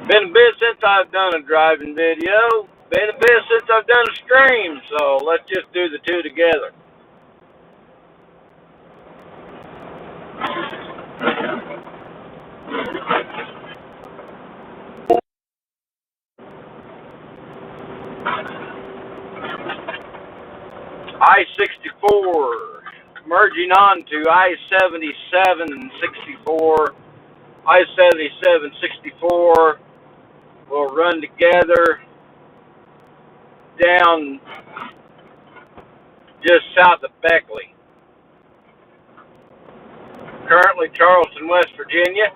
Been a bit since I've done a driving video. Been a bit since I've done a stream, so let's just do the two together. I-64, merging on to I-77 and 64. I-77, 64 will run together down just south of Beckley. Currently Charleston, West Virginia.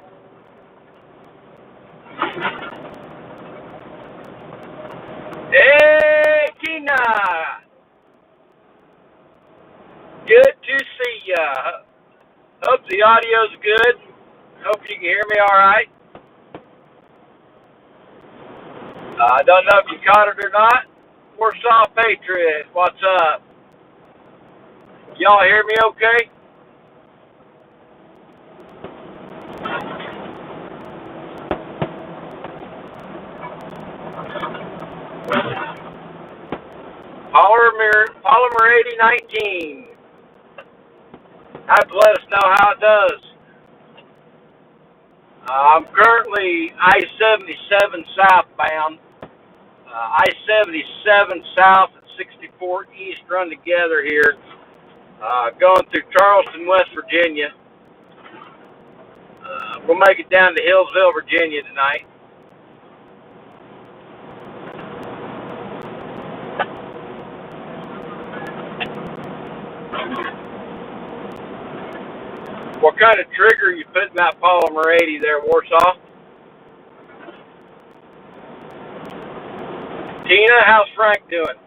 Hey, Tina! Good to see ya. Hope the audio's good. Hope you can hear me all right. I don't know if you caught it or not. Warsaw Patriot, what's up? Y'all hear me okay? Polymer 8019. Have to let us know how it does. I'm currently I-77 southbound. I-77 south and 64 east run together here. Going through Charleston, West Virginia. We'll make it down to Hillsville, Virginia tonight. What kind of trigger you put in that Polymer 80 there, Warsaw? Tina, how's Frank doing?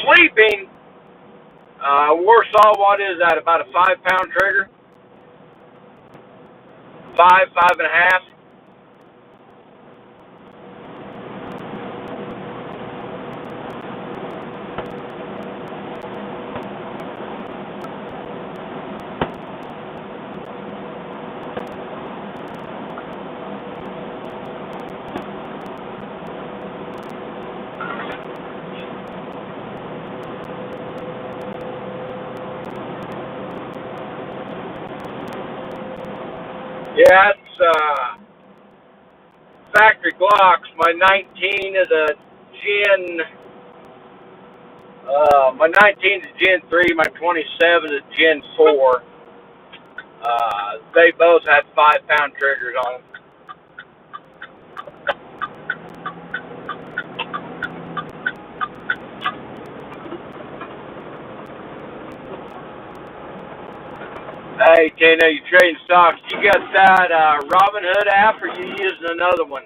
Sleeping. Warsaw, what is that? About a 5-pound trigger? 5.5. Yeah, it's factory Glocks. My 19 is a Gen. My 19 is a Gen 3. My 27 is Gen 4. They both had 5-pound triggers on them. Hey, Tina, you trading stocks? You got that Robinhood app, or you using another one?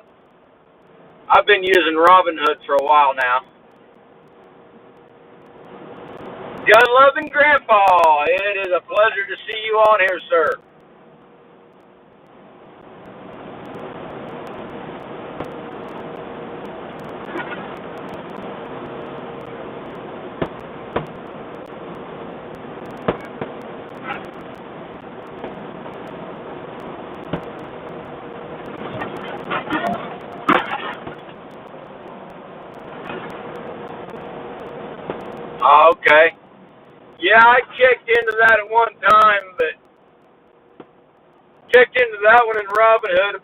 I've been using Robinhood for a while now. Gun-loving Grandpa, it is a pleasure to see you on here, sir. Okay. Yeah, I checked into that at one time, but checked into that one in Robinhood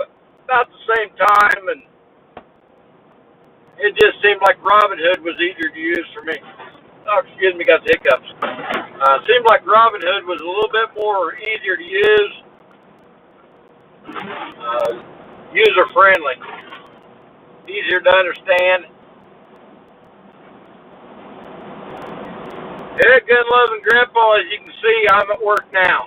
about the same time, and it just seemed like Robinhood was easier to use for me. Oh, excuse me, got the hiccups. Seemed like Robinhood was a little bit more easier to use, user friendly, easier to understand. Yeah, gun-loving Grandpa, as you can see, I'm at work now.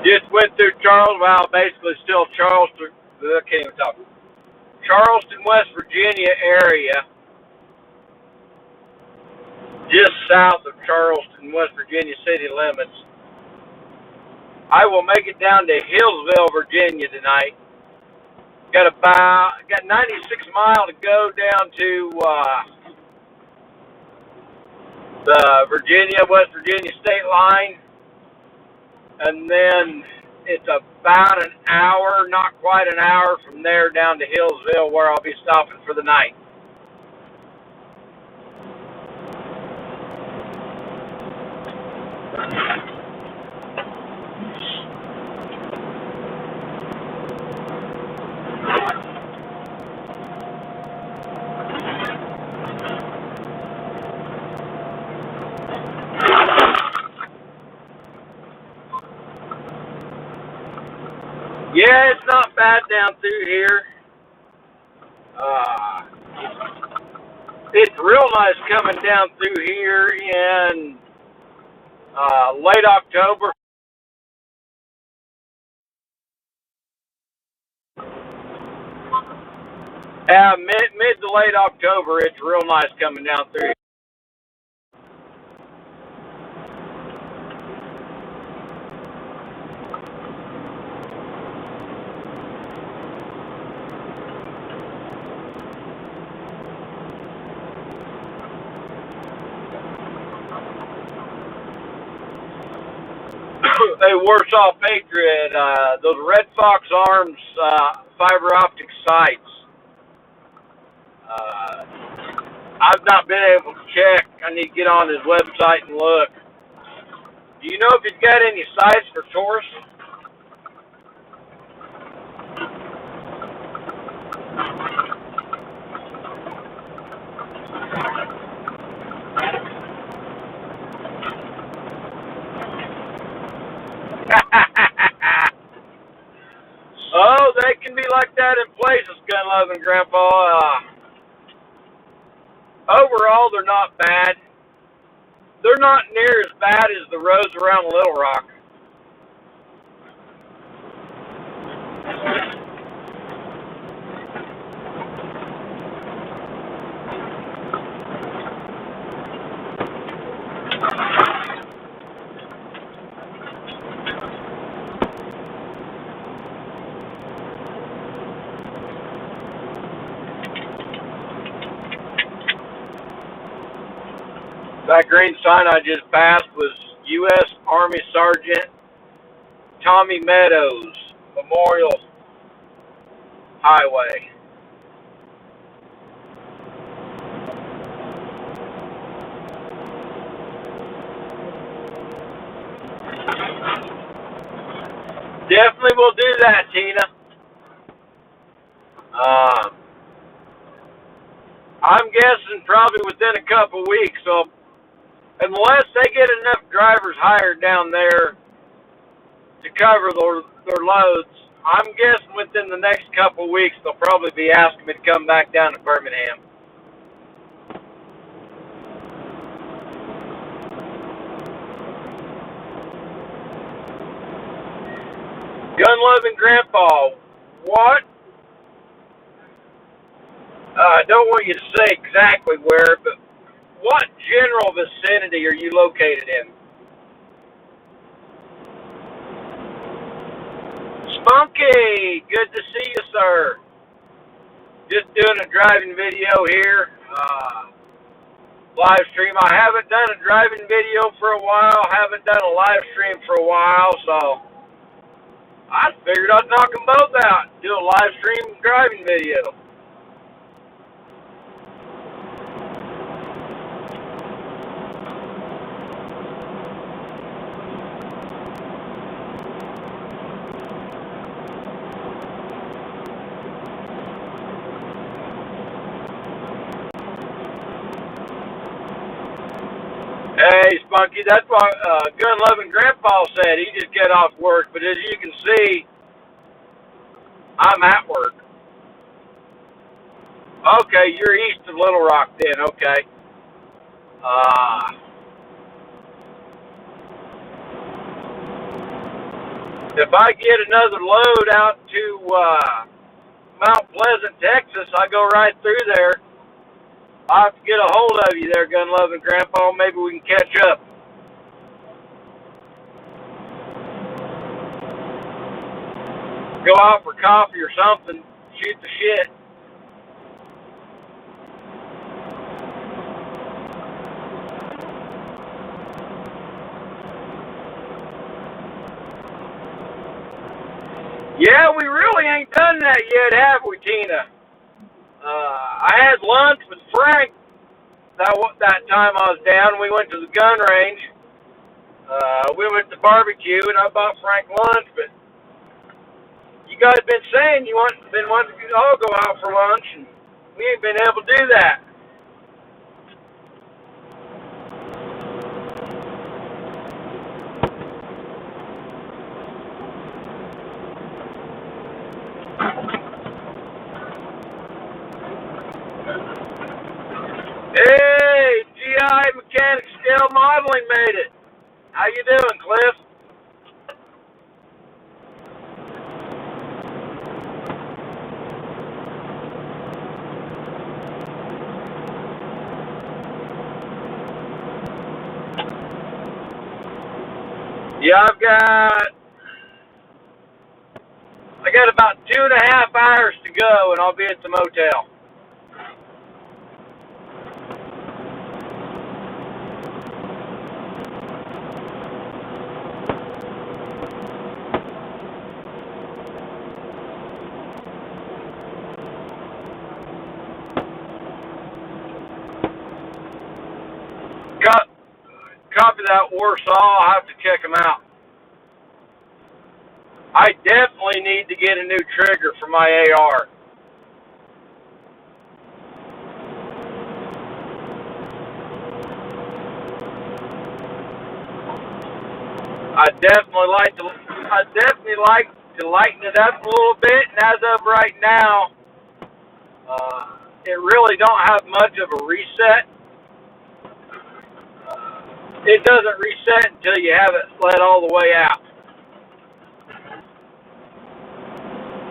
Just went through basically still Charleston, I can't even talk. Charleston, West Virginia area. just south of Charleston, West Virginia city limits. I will make it down to Hillsville, Virginia tonight. Got 96 miles to go down to the West Virginia state line, and then it's about an hour, not quite an hour from there down to Hillsville, where I'll be stopping for the night. Yeah, it's not bad down through here. It's real nice coming down through here in late October. Mid to late October, it's real nice coming down through here. Hey, Warsaw Patriot, those Red Fox Arms fiber optic sites, I've not been able to check. I need to get on his website and look. Do you know if he's got any sites for tourists? Oh, they can be like that in places, Gun Loving Grandpa. Overall, they're not bad. They're not near as bad as the roads around Little Rock. That green sign I just passed was U.S. Army Sergeant Tommy Meadows Memorial Highway. Definitely will do that, Tina. I'm guessing probably within a couple weeks, so unless they get enough drivers hired down there to cover their loads, I'm guessing within the next couple weeks they'll probably be asking me to come back down to Birmingham. Gun-loving Grandpa, what? I don't want you to say exactly where, but what general vicinity are you located in? Spunky, good to see you, sir. Just doing a driving video here. Live stream. I haven't done a driving video for a while. Haven't done a live stream for a while, so I figured I'd knock them both out. Do a live stream driving video. Hey, Spunky, that's what Gun-loving Grandpa said. He just got off work, but as you can see, I'm at work. Okay, you're east of Little Rock then, okay. If I get another load out to Mount Pleasant, Texas, I go right through there. I'll have to get a hold of you there, gun-loving grandpa. Maybe we can catch up. Go out for coffee or something. Shoot the shit. Yeah, we really ain't done that yet, have we, Tina? I had lunch with Frank that time I was down. We went to the gun range. We went to barbecue, and I bought Frank lunch. But you guys been saying been wanting to all go out for lunch, and we ain't been able to do that. Hey, GI Mechanic Scale Modeling made it. How you doing, Cliff? Yeah, I got about 2.5 hours to go, and I'll be at the motel. Copy that, Warsaw. I'll have to check them out. I definitely need to get a new trigger for my AR. I definitely like to lighten it up a little bit. And as of right now, it really don't have much of a reset. It doesn't reset until you have it let all the way out.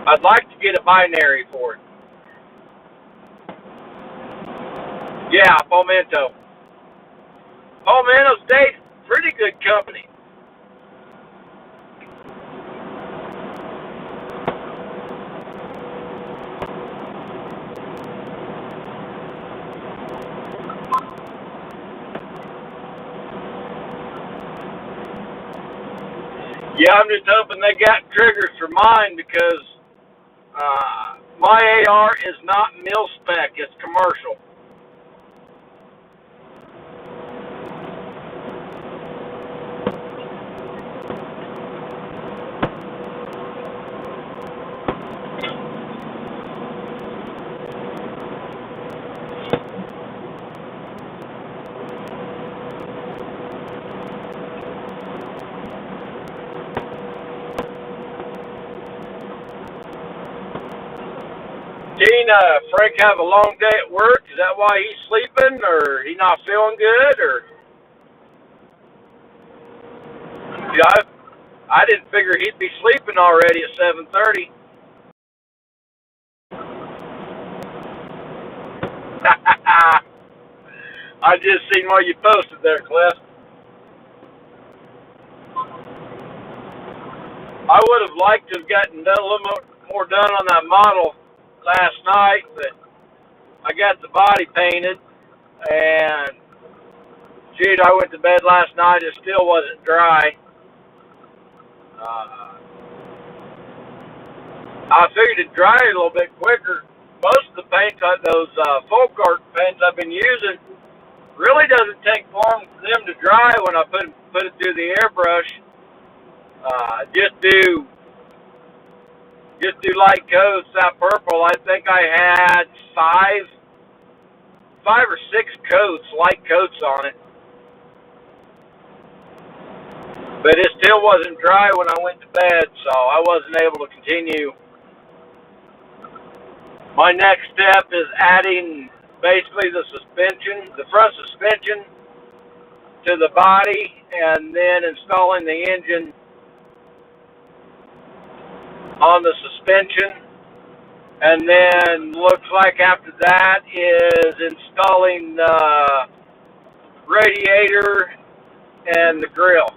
I'd like to get a binary for it. Yeah, Palmetto. Palmetto State, pretty good company. Yeah, I'm just hoping they got triggers for mine because my AR is not mil spec, it's commercial. Frank have a long day at work? Is that why he's sleeping, or he not feeling good, or? Yeah, I didn't figure he'd be sleeping already at 7:30. I just seen what you posted there, Cliff. I would have liked to have gotten a little more done on that model last night, but I got the body painted, and shoot, I went to bed last night. It still wasn't dry. I figured it'd dry a little bit quicker. Most of the paints, those folk art paints I've been using, really doesn't take long for them to dry when I put it through the airbrush. Just do light coats. That purple, I think I had five or six coats, light coats on it. But it still wasn't dry when I went to bed, so I wasn't able to continue. My next step is adding basically the front suspension to the body, and then installing the engine on the suspension, And then looks like after that is installing the radiator and the grill.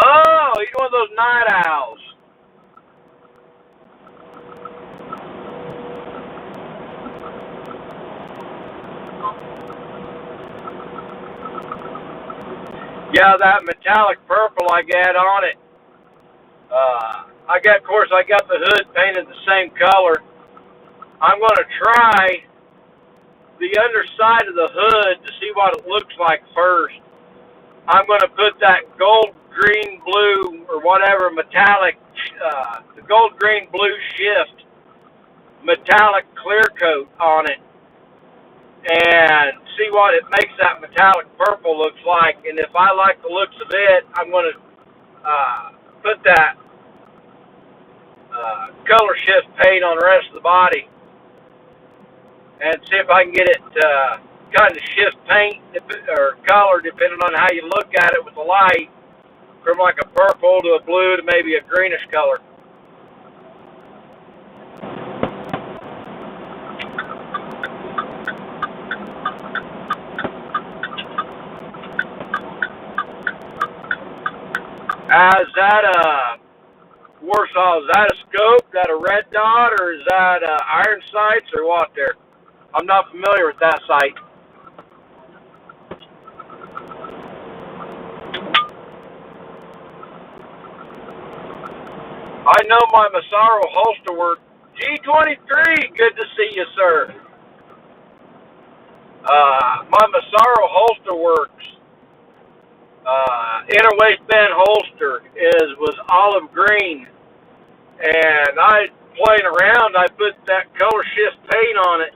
Oh, he's one of those night owls. Yeah, that metallic purple I got on it. Of course, I got the hood painted the same color. I'm going to try the underside of the hood to see what it looks like first. I'm going to put that gold, green, blue, or whatever metallic, the gold, green, blue shift metallic clear coat on it and see what it makes that metallic purple looks like. And if I like the looks of it, I'm going to put that color shift paint on the rest of the body and see if I can get it kind of shift paint or color depending on how you look at it with the light, from like a purple to a blue to maybe a greenish color. Is that a Warsaw? Is that a scope? Is that a red dot, or is that iron sights, or what? There, I'm not familiar with that sight. I know my Massaro holster work. G23, good to see you, sir. My Massaro holster works. Inner waistband holster was olive green, and I playing around. I put that color shift paint on it,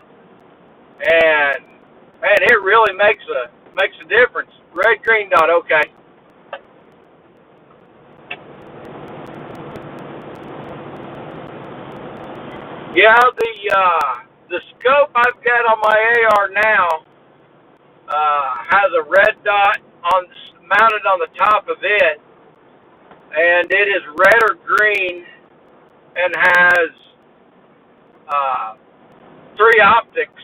and man, it really makes a difference. Red, green dot, okay. Yeah, the scope I've got on my AR now has a red dot mounted on the top of it, and it is red or green and has 3 optics,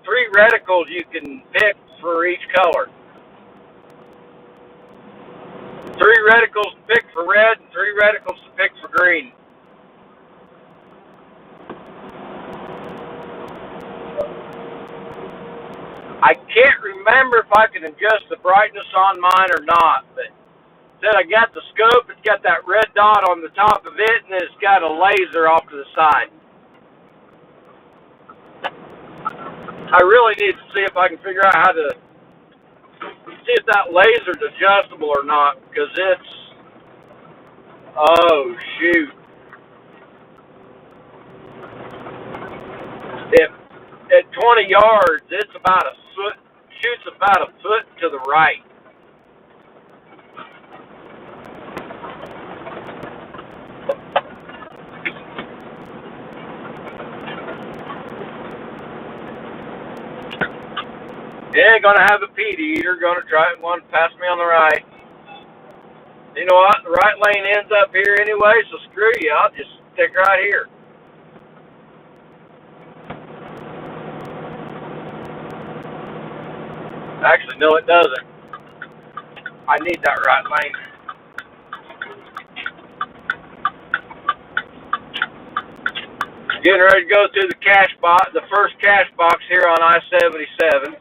3 reticles you can pick for each color. 3 reticles to pick for red and 3 reticles to pick for green. I can't remember if I can adjust the brightness on mine or not, but then I got the scope, it's got that red dot on the top of it, and it's got a laser off to the side. I really need to see if I can figure out how to see if that laser's adjustable or not, because it's, oh shoot. If at 20 yards, it's about a foot, shoots about a foot to the right. Yeah, gonna have a peat eater, gonna try it, one pass me on the right. You know what, the right lane ends up here anyway, so screw you, I'll just stick right here. Actually, no, it doesn't. I need that right lane. Getting ready to go through the cash box, the first cash box here on I-77.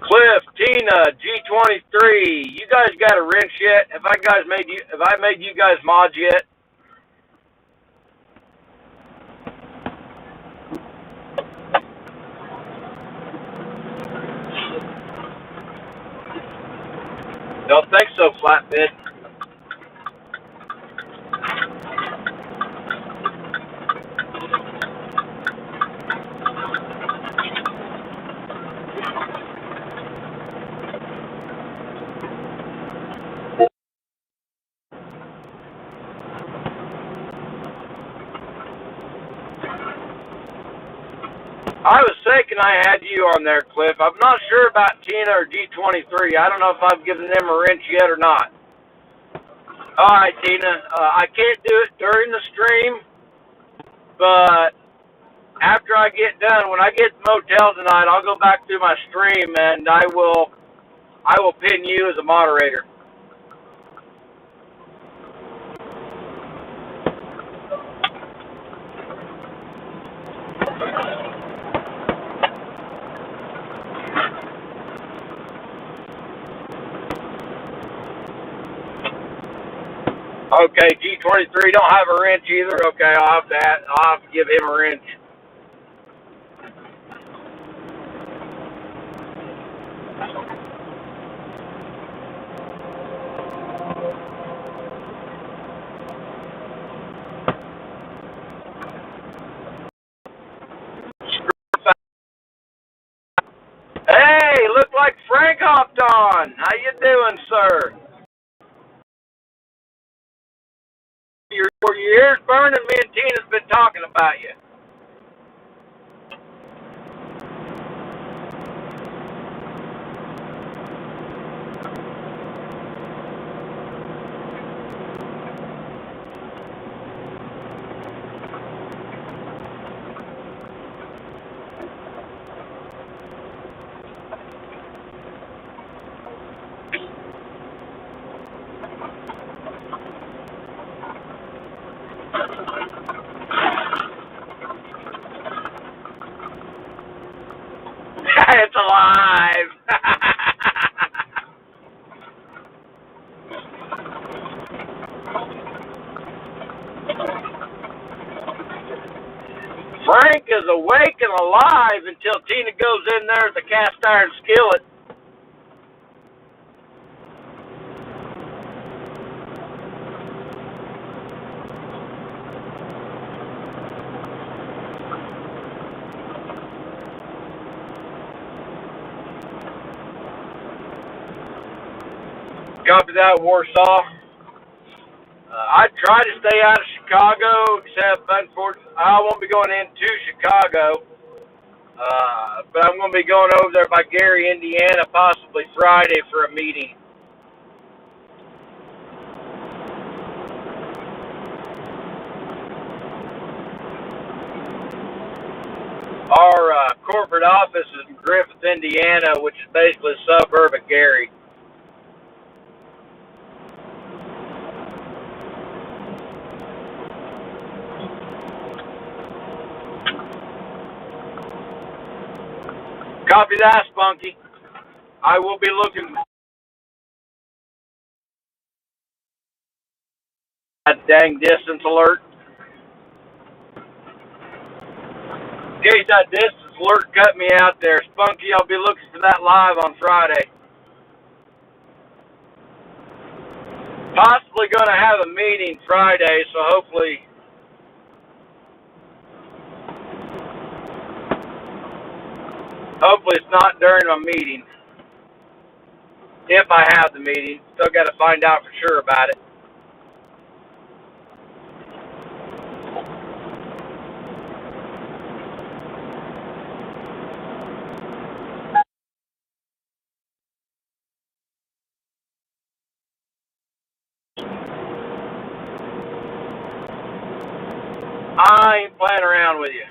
Cliff, Tina, G23, you guys got a wrench yet? Have I made you guys mods yet? Don't think so, Flatbed. I was thinking I had you on there, Cliff. I'm not sure about Tina or G23. I don't know if I've given them a wrench yet or not. All right, Tina. I can't do it during the stream, but after I get done, when I get to the motel tonight, I'll go back through my stream and I will pin you as a moderator. Okay, G23 don't have a wrench either. Okay, I'll have to give him a wrench. Hey, look like Frank hopped on. How you doing, sir? Your ears burning. Me and Tina's been talking about you. It's alive. Frank is awake and alive until Tina goes in there with the cast iron skillet. Copy that, Warsaw. I try to stay out of Chicago, except unfortunately I won't be going into Chicago. But I'm going to be going over there by Gary, Indiana, possibly Friday for a meeting. Our corporate office is in Griffith, Indiana, which is basically a suburb of Gary. Copy that, Spunky. I will be looking at dang distance alert. In case that distance alert cut me out there, Spunky, I'll be looking for that live on Friday. Possibly going to have a meeting Friday, so hopefully it's not during my meeting. If I have the meeting, still got to find out for sure about it. I ain't playing around with you.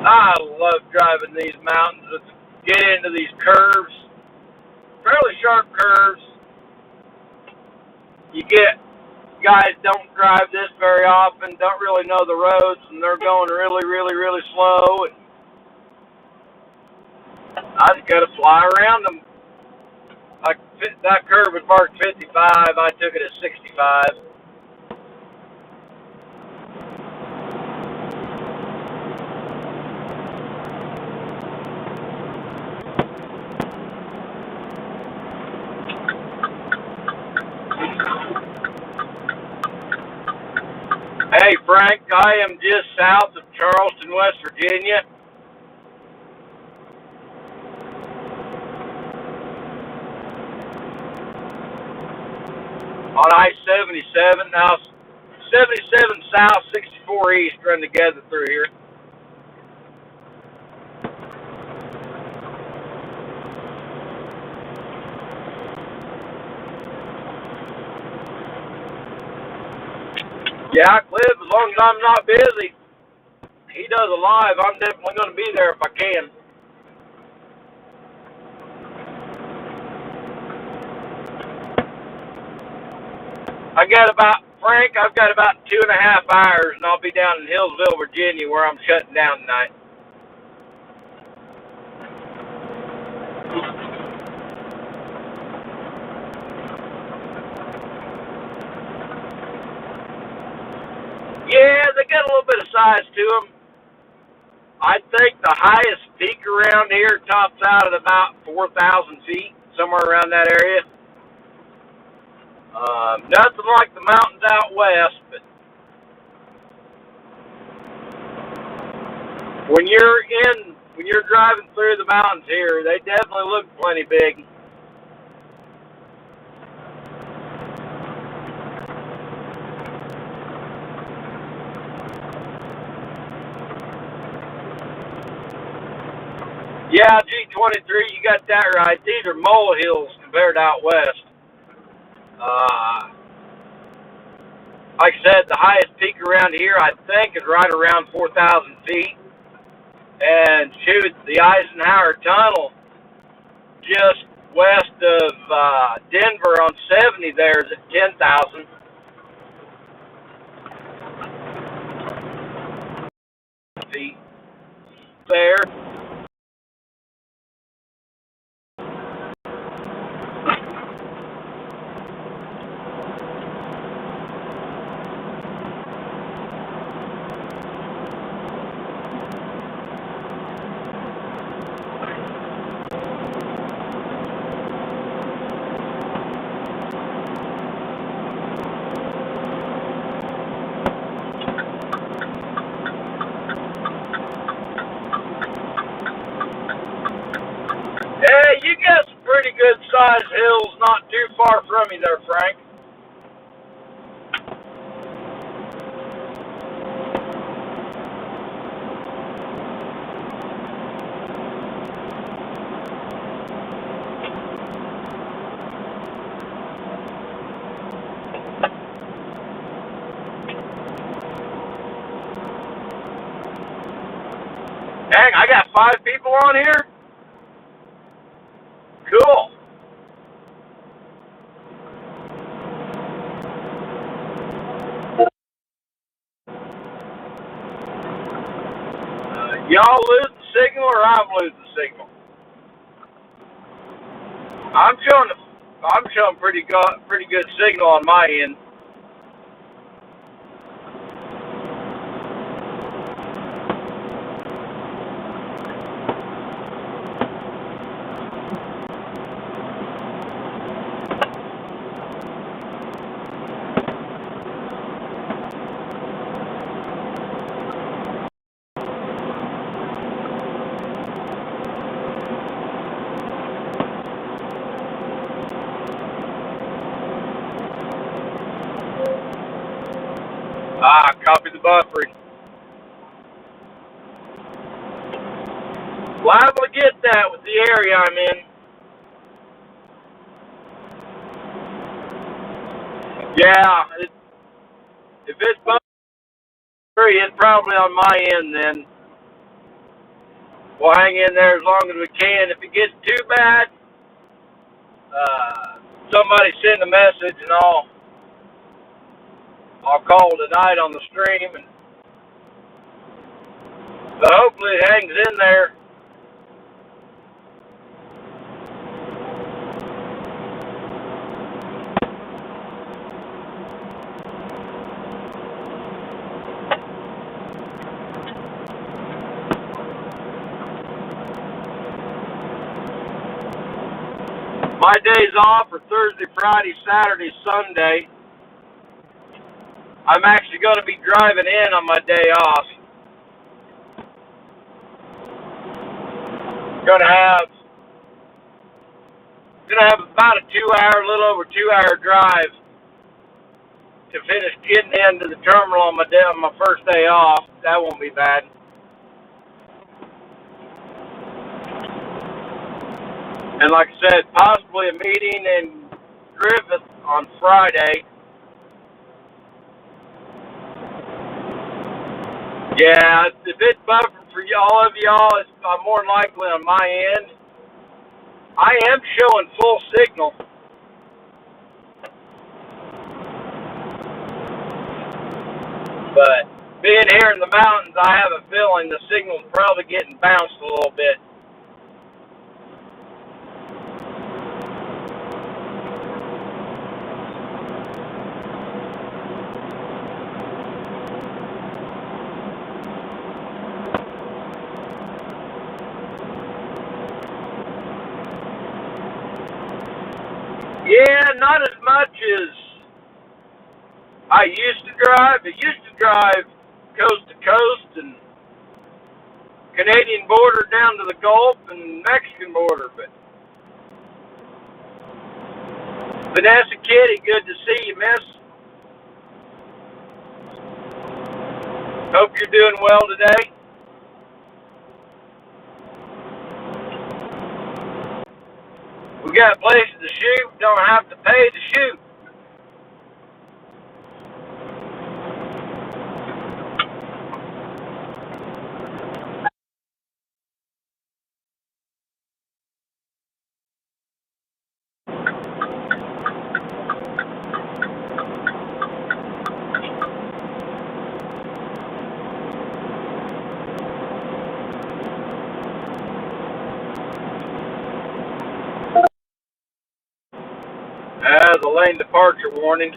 I love driving these mountains. Get into these curves, fairly sharp curves. You get guys don't drive this very often, don't really know the roads, and they're going really, really, really slow. And I just got to fly around them. Like that curve was marked 55. I took it at 65. Hey, Frank, I am just south of Charleston, West Virginia. On I-77. Now, 77 south, 64 east run together through here. Yeah, Cliff, as long as I'm not busy. He does a live. I'm definitely going to be there if I can. I've got about 2.5 hours, and I'll be down in Hillsville, Virginia, where I'm shutting down tonight. Yeah, they got a little bit of size to them. I think the highest peak around here tops out at about 4,000 feet, somewhere around that area. Nothing like the mountains out west, but when you're driving through the mountains here, they definitely look plenty big. Yeah, G23, you got that right. These are molehills compared to out west. Like I said, the highest peak around here, I think, is right around 4,000 feet. And shoot, the Eisenhower Tunnel, just west of Denver on 70, there is at 10,000 feet there. Hey, you got some pretty good sized hills not too far from me there, Frank. Dang, I got 5 people on here? Cool. Y'all lose the signal or I'm losing the signal? I'm showing pretty good signal on my end. Copy the buffering. Liable to get that with the area I'm in. Yeah, if it's buffering, it's probably on my end then. We'll hang in there as long as we can. If it gets too bad, somebody send a message and I'll call tonight on the stream. But hopefully it hangs in there. My days off are Thursday, Friday, Saturday, Sunday. I'm actually going to be driving in on my day off. Gonna have about a 2 hour, a little over 2 hour drive to finish getting into the terminal on my first day off. That won't be bad. And like I said, possibly a meeting in Griffith on Friday. Yeah, it's a bit buffer for all of y'all. It's more than likely on my end. I am showing full signal. But being here in the mountains, I have a feeling the signal's probably getting bounced a little bit. Yeah, not as much as I used to drive. I used to drive coast to coast and Canadian border down to the Gulf and Mexican border. But Vanessa Kitty, good to see you, miss. Hope you're doing well today. We got places to shoot. Don't have to pay to shoot. The lane departure warning.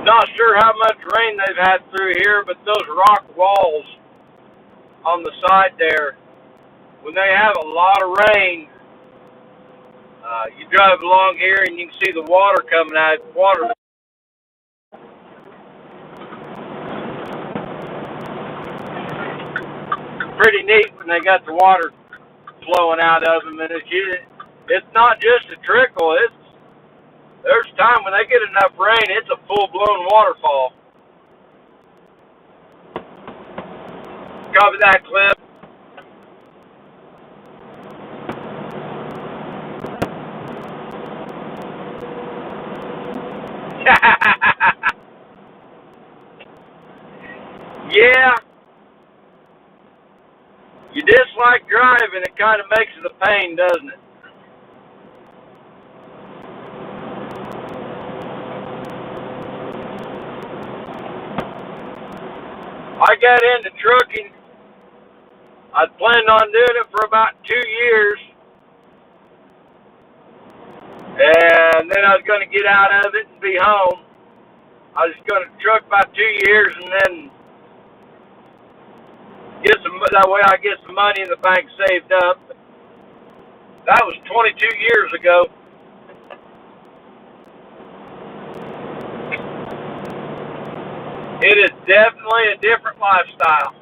Not sure how much rain they've had through here, but those rock walls on the side there, when they have a lot of rain, you drive along here and you can see the water coming out. Water. Pretty neat when they got the water flowing out of them, and it's not just a trickle. There's time when they get enough rain, it's a full-blown waterfall. Copy that, Cliff. Yeah. You dislike driving, it kind of makes it a pain, doesn't it? I got into trucking. I'd planned on doing it for about 2 years. And then I was going to get out of it and be home. I was going to truck about 2 years and then that way I get some money in the bank saved up. That was 22 years ago. It is definitely a different lifestyle.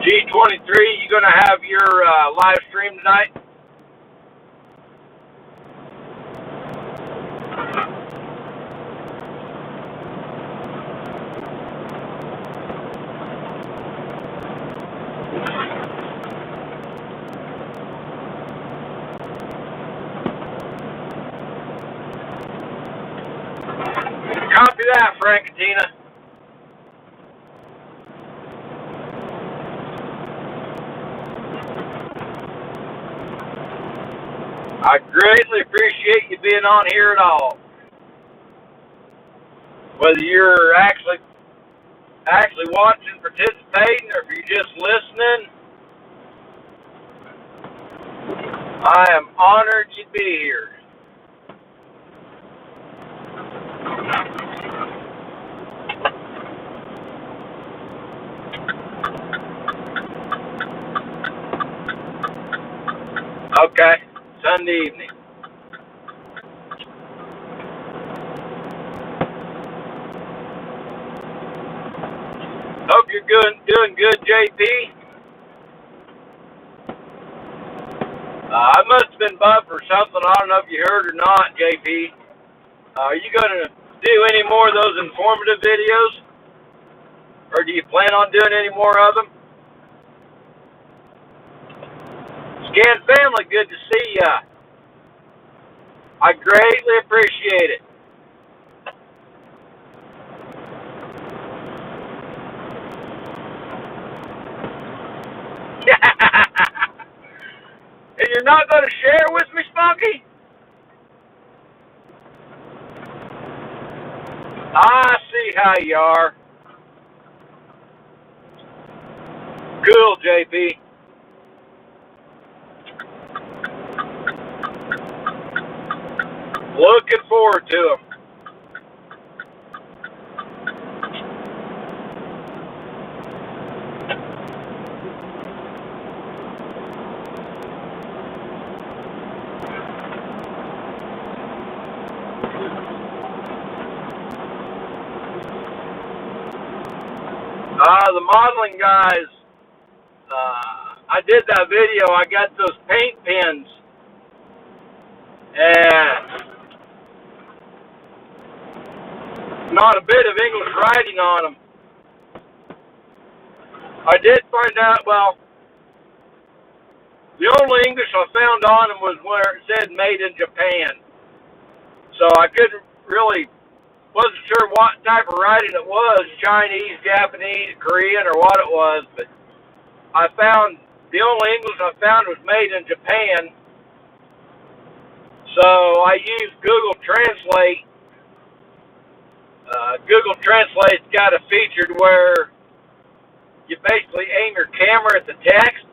G23, you going to have your live stream tonight? Frankentina. I greatly appreciate you being on here at all. Whether you're actually watching, participating, or if you're just listening, I am honored you'd be here. Okay, Sunday evening. Hope you're doing good, JP. I must have been bumped for something. I don't know if you heard or not, JP. Are you going to do any more of those informative videos? Or do you plan on doing any more of them? Scan family, good to see ya. I greatly appreciate it. And you're not going to share with me, Spunky? I see how you are. Cool, JP. Looking forward to them. The modeling guys, I did that video. I got those paint pens, and not a bit of English writing on them. I did find out, well, the only English I found on them was where it said made in Japan. So I wasn't sure what type of writing it was, Chinese, Japanese, Korean, or what it was, but I found the only English I found was made in Japan. So I used Google Translate. Google Translate's got a feature where you basically aim your camera at the text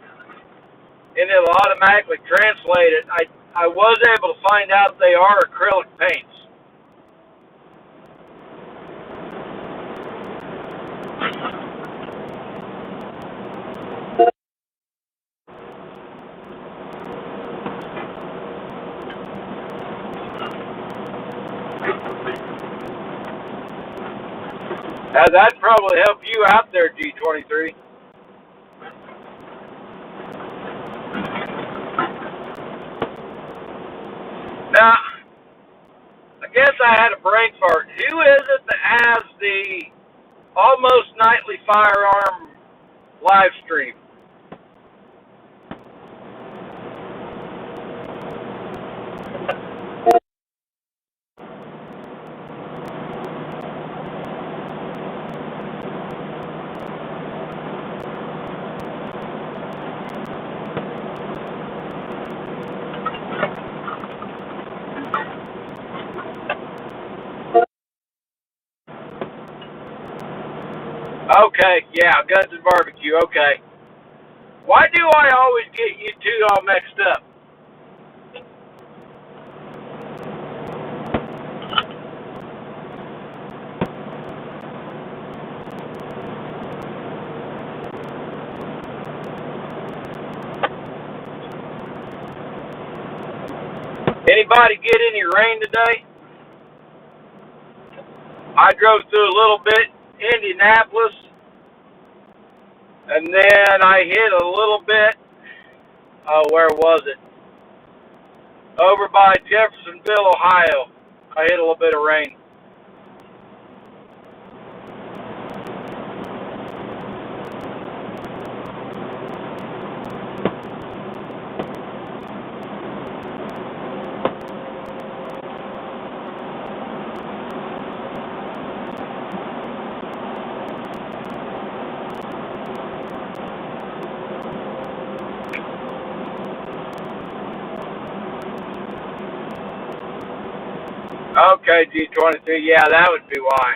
and it'll automatically translate it. I was able to find out they are acrylic paints. That'd probably help you out there, G23. Now, I guess I had a brain fart. Who is it that has the Almost Nightly Firearm live stream? Okay, yeah, Guns and Barbecue, okay. Why do I always get you two all mixed up? Anybody get any rain today? I drove through a little bit, Indianapolis, and then I hit a little bit, where was it? Over by Jeffersonville, Ohio. I hit a little bit of rain. Okay, G23. Yeah, that would be why.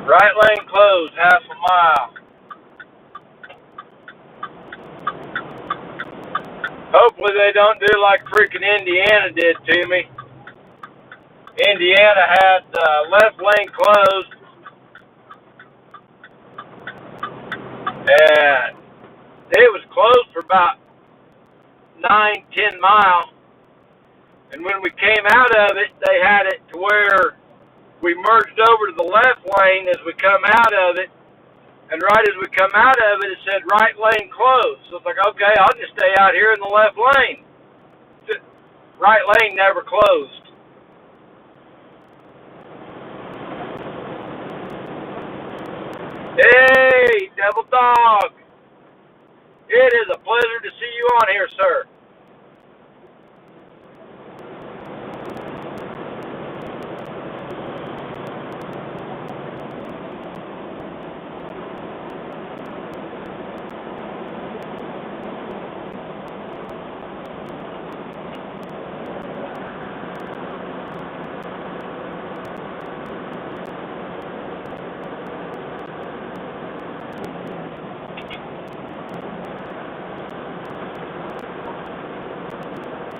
Right lane closed, half a mile. Hopefully they don't do like freaking Indiana did to me. Indiana had left lane closed, and it was closed for about 9-10 miles. And when we came out of it, they had it to where we merged over to the left lane as we come out of it. And right as we come out of it, it said right lane closed. So it's like, okay, I'll just stay out here in the left lane. Right lane never closed. Hey, Devil Dog. It is a pleasure to see you on here, sir.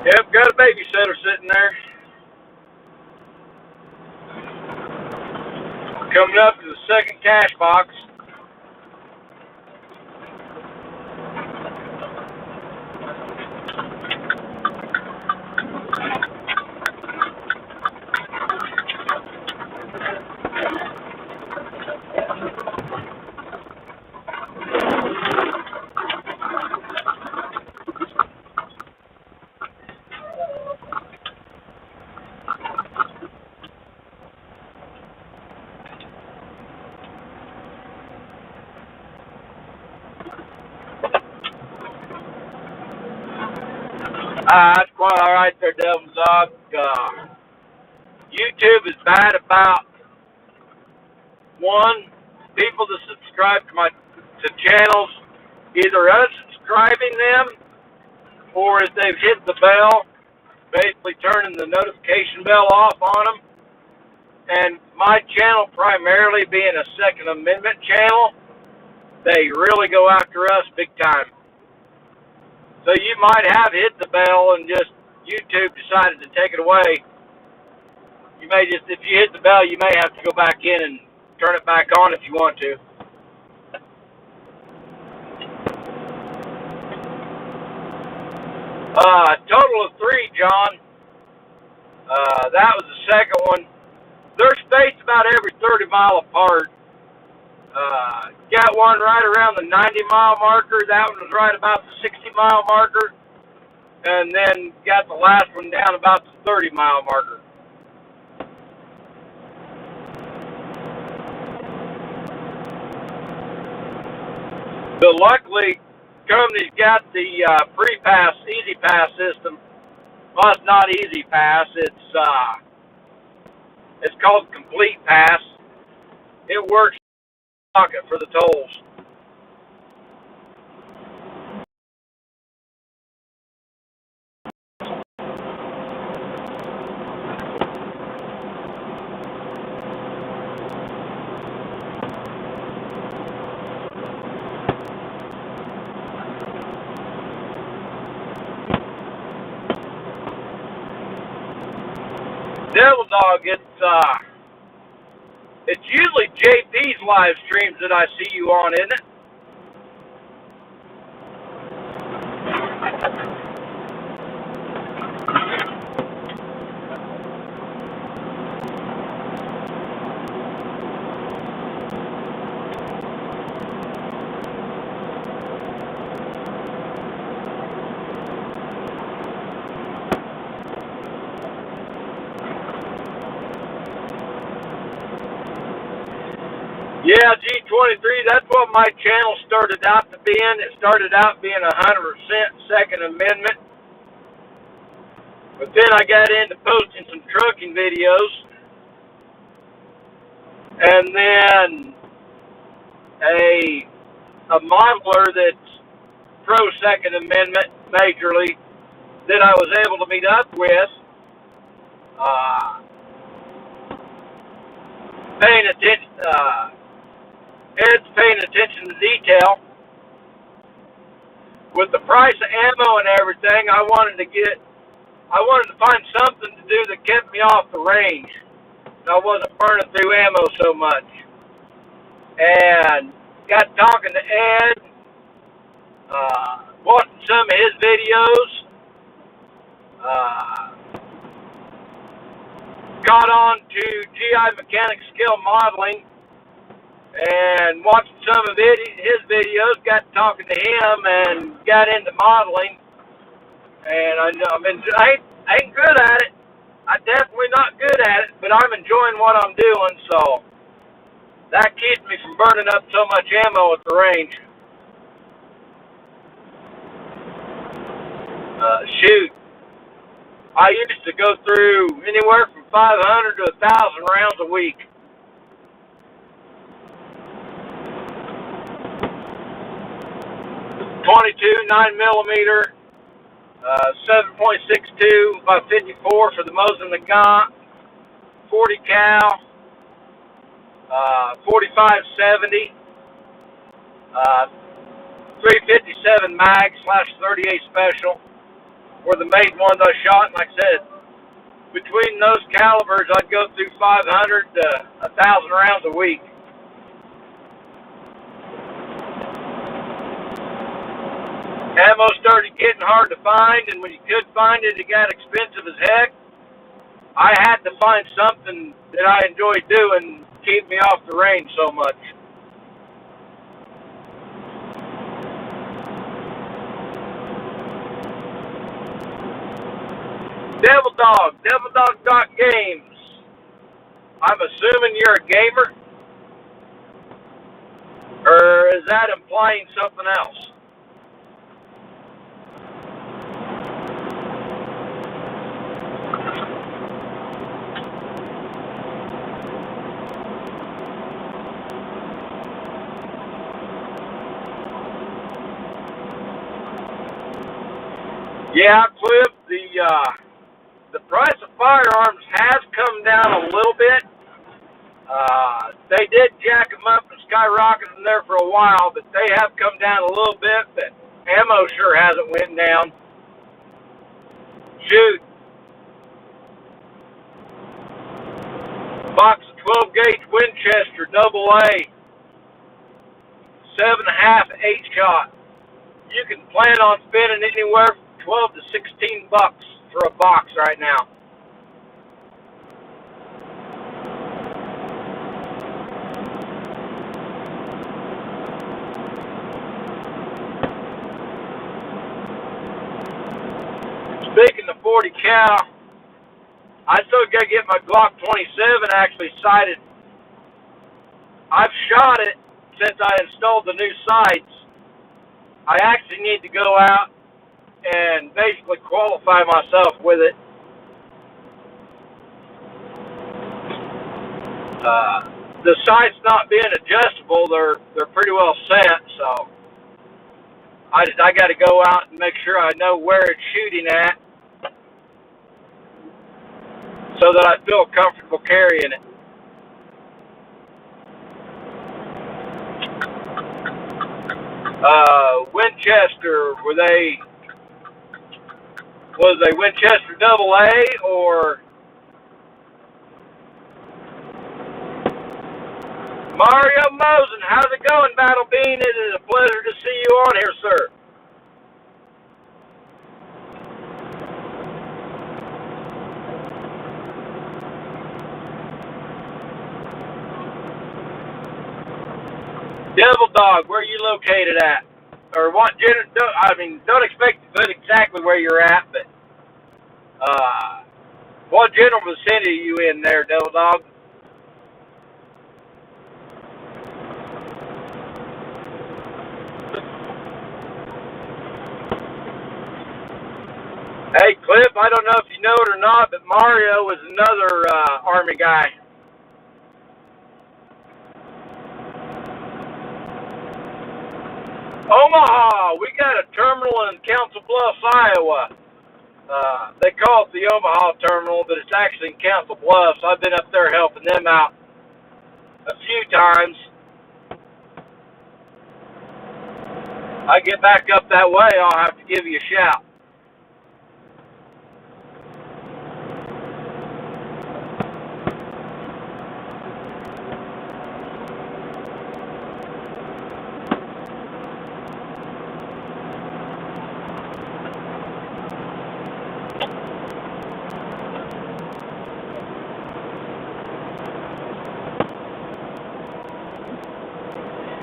Yep, got a babysitter sitting there. Coming up to the second cash box. That's quite all right there, Devil Dog. YouTube is bad about, one, people that subscribe to channels either unsubscribing them or if they've hit the bell, basically turning the notification bell off on them. And my channel primarily being a Second Amendment channel, they really go after us big time. So you might have hit the bell and just YouTube decided to take it away. You may just, if you hit the bell, you may have to go back in and turn it back on if you want to. Total of 3, John. That was the second one. They're spaced about every 30 mile apart. Got one right around the 90-mile marker. That one was right about the 60-mile marker. And then got the last one down about the 30-mile marker. But luckily, company's got the free pass, easy pass system. Well, it's not easy pass. It's called complete pass. It works pocket for the tolls. Devil Dog, it's usually JP's live streams that I see you on, isn't it? Yeah, G23, that's what my channel started out to being. It started out being 100% Second Amendment. But then I got into posting some trucking videos. and then a modeler that's pro Second Amendment majorly that I was able to meet up with, paying attention, Ed's paying attention to detail. With the price of ammo and everything, I wanted to find something to do that kept me off the range. And I wasn't burning through ammo so much. And got talking to Ed, watching some of his videos, got on to GI Mechanic Skill Modeling, and watching some of his videos, got talking to him, and got into modeling. And I ain't good at it. I'm definitely not good at it, but I'm enjoying what I'm doing, so that keeps me from burning up so much ammo at the range. Shoot, I used to go through anywhere from 500 to 1,000 rounds a week. .22 9mm, 7.62 by 54 for the Mosin Nagant, 40 cal, 4570, 357 mag / 38 special were the main ones I shot. And like I said, between those calibers, I'd go through 500 to 1,000 rounds a week. Ammo started getting hard to find, and when you could find it, it got expensive as heck. I had to find something that I enjoyed doing to keep me off the range so much. Devilldog.games. I'm assuming you're a gamer? Or is that implying something else? Yeah, Cliff, the price of firearms has come down a little bit. They did jack them up and skyrocket them there for a while, but they have come down a little bit, but ammo sure hasn't went down. Shoot. Box of 12-gauge Winchester AA, 7.5 8-shot. You can plan on spending anywhere from 12 to 16 bucks for a box right now. Speaking of 40 cal, I still got to get my Glock 27 actually sighted. I've shot it since I installed the new sights. I actually need to go out and basically qualify myself with it. The sights not being adjustable, they're pretty well set, so I got to go out and make sure I know where it's shooting at, so that I feel comfortable carrying it. Winchester, was they Winchester AA or Mario Mosin? How's it going, Battle Bean? It is a pleasure to see you on here, sir. Devil Dog, where are you located at? Or what general? Don't expect to put exactly where you're at, but what general vicinity are you in there, Devil Dog? Hey, Cliff, I don't know if you know it or not, but Mario is another Army guy. Omaha, we got a terminal in Council Bluffs, Iowa. They call it the Omaha terminal, but it's actually in Council Bluffs. I've been up there helping them out a few times. I get back up that way, I'll have to give you a shout.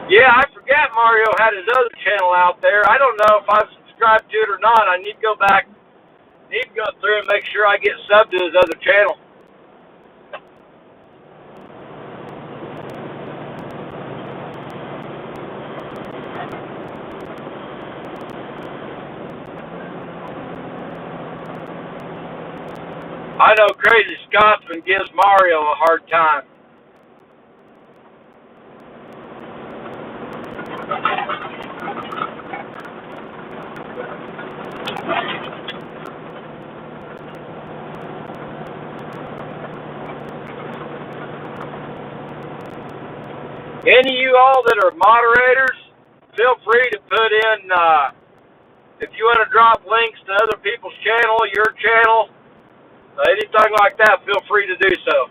Yeah, I forgot Mario had his other channel out there. I don't know if I've subscribed to it or not. I need to go back, need to go through and make sure I get subbed to his other channel. I know Crazy Scotsman gives Mario a hard time. Any of you all that are moderators, feel free to put in, if you want to drop links to other people's channel, your channel, anything like that, feel free to do so.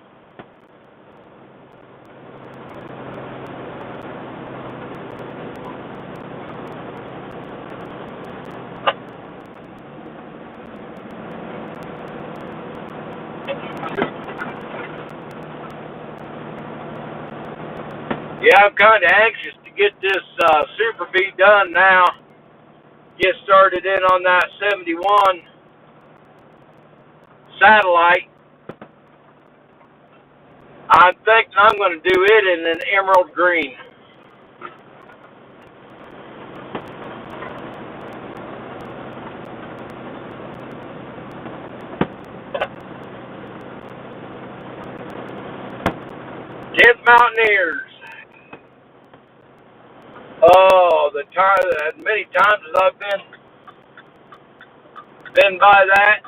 Yeah, I'm kind of anxious to get this Super B done now. Get started in on that 71 satellite. I'm thinking I'm going to do it in an emerald green. Tenth Mountaineers. Oh, the time, as many times as I've been by that.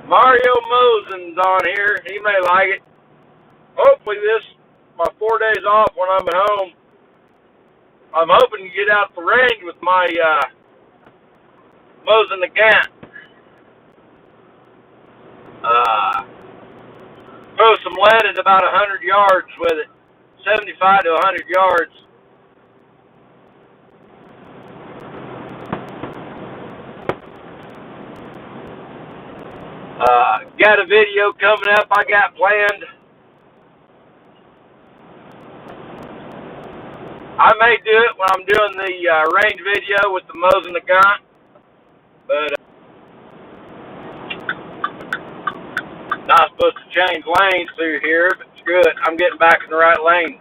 Mario Mosen's on here. He may like it. Hopefully my 4 days off when I'm at home, I'm hoping to get out the range with my Mosen the Gant. Throw some lead at about 100 yards with it. 75 to 100 yards. Got a video coming up I got planned. I may do it when I'm doing the range video with the Mosen the Gant, but not supposed to change lanes through here, but screw it, I'm getting back in the right lane.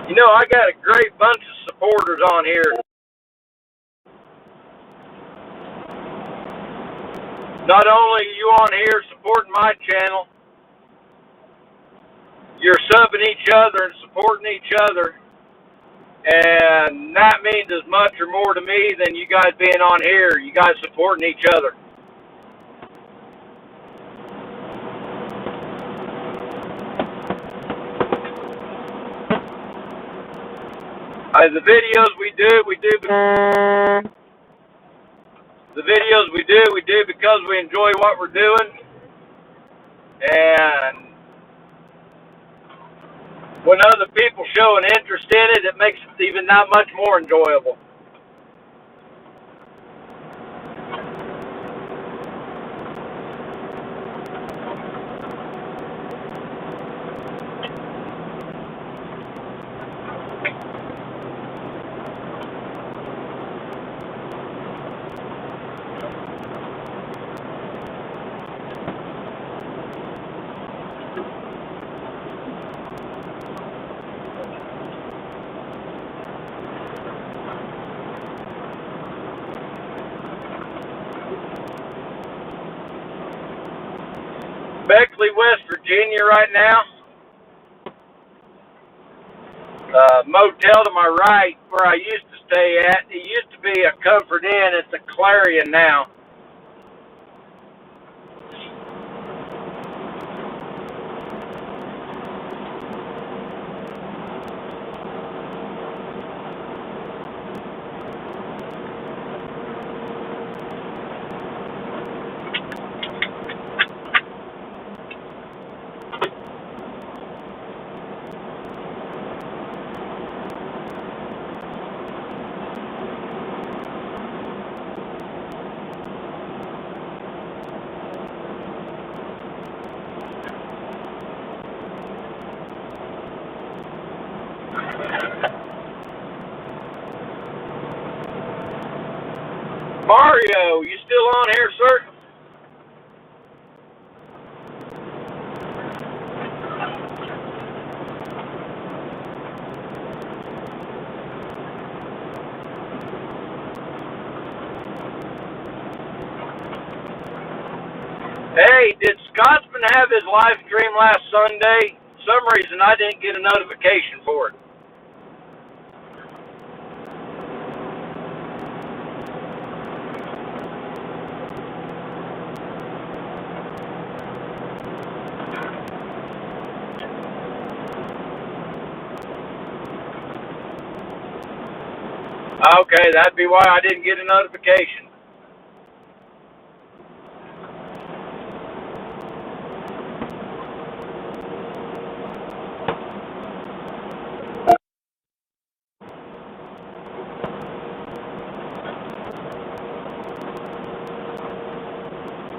You know, I got a great bunch of supporters on here. Not only are you on here supporting my channel, you're subbing each other and supporting each other. And that means as much or more to me than you guys being on here. You guys supporting each other. The videos we do because we enjoy what we're doing. And when other people show an interest in it, it makes it even that much more enjoyable. Beckley, West Virginia right now. Motel to my right where I used to stay at. It used to be a Comfort Inn. It's a Clarion now. Mario, you still on here, sir? Hey, did Scotsman have his live stream last Sunday? For some reason I didn't get a notification for it. Okay, that'd be why I didn't get a notification.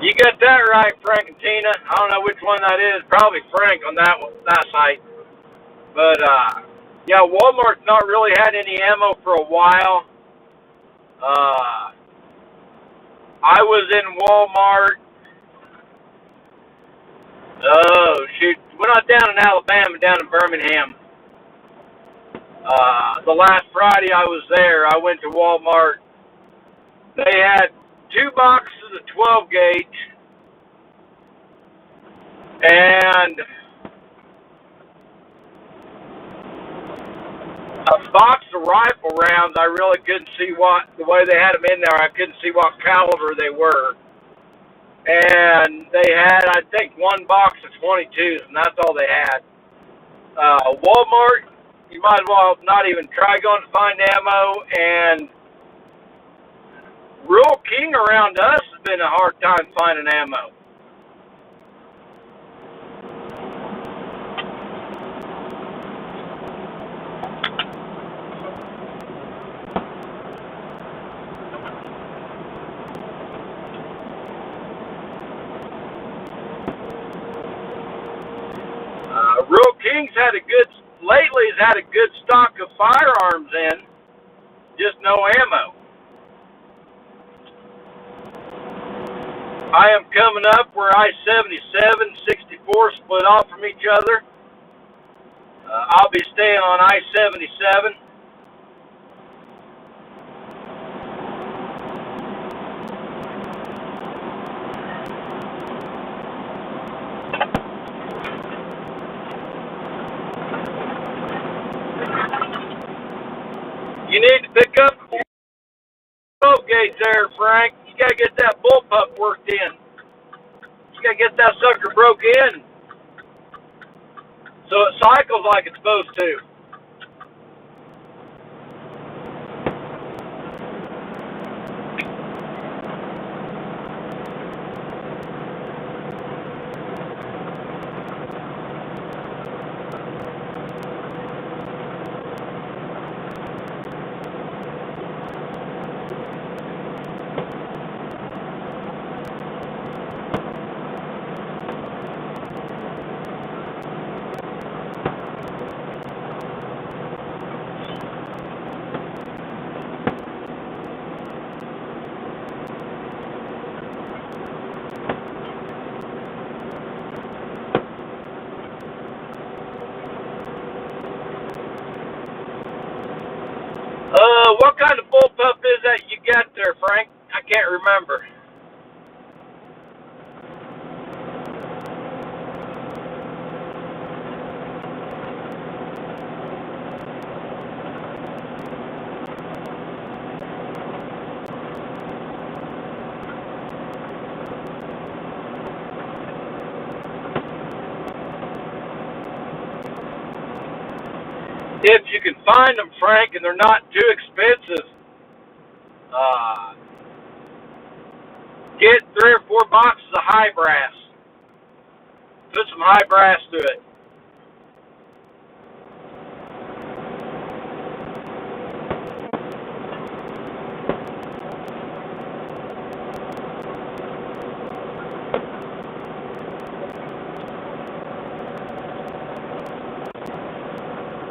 You got that right, Frank and Tina. I don't know which one that is. Probably Frank on that one, that site. But yeah, Walmart's not really had any ammo for a while. I was in Walmart. Oh shoot, we're not down in Alabama, down in Birmingham. The last Friday I was there, I went to Walmart. They had 2 boxes of 12 gauge and a box of rifle rounds. I really couldn't see the way they had them in there, I couldn't see what caliber they were. And they had, I think, 1 box of 22s, and that's all they had. Walmart, you might as well not even try going to find ammo. And Rural King around us has been a hard time finding ammo. Rural King's lately has had a good stock of firearms in, just no ammo. I am coming up where I-77, 64 split off from each other. I'll be staying on I-77. You need to pick up a 12 gauge there, Frank. You got to get that bullpup worked in. You got to get that sucker broke in so it cycles like it's supposed to. What kind of bullpup is that you got there, Frank? I can't remember. If you can find them, Frank, and they're not too expensive, get 3 or 4 boxes of high brass. Put some high brass to it.